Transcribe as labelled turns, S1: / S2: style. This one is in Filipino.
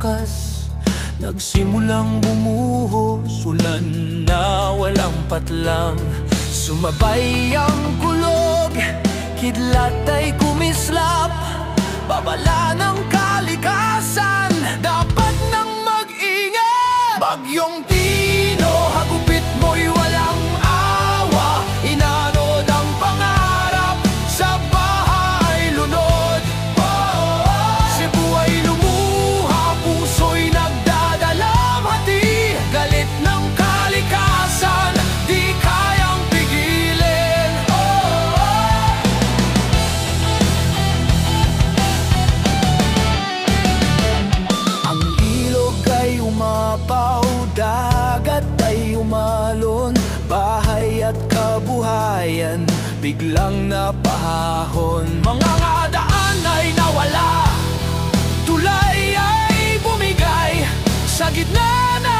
S1: lakas, nagsimulang bumuhos, ulan na walang patlang. Sumabay ang kulog, kidlat ay kumislap, babala ng kalikasan, dapat nang mag-ingat. Bagyong Tino, hagupit mo'y walang awa, inanod ang pangarap, sa bahay lunod. Cebu ay lumuha, puso'y nagdadalamhati, galit ng kalikasan, di kayang pigilin. Ang ilog ay umapaw, dagat ay umalon, bahay at kabuhayan biglang napahahon. Mga ngadaan ay nawala, tulay ay bumigay, sa gitna na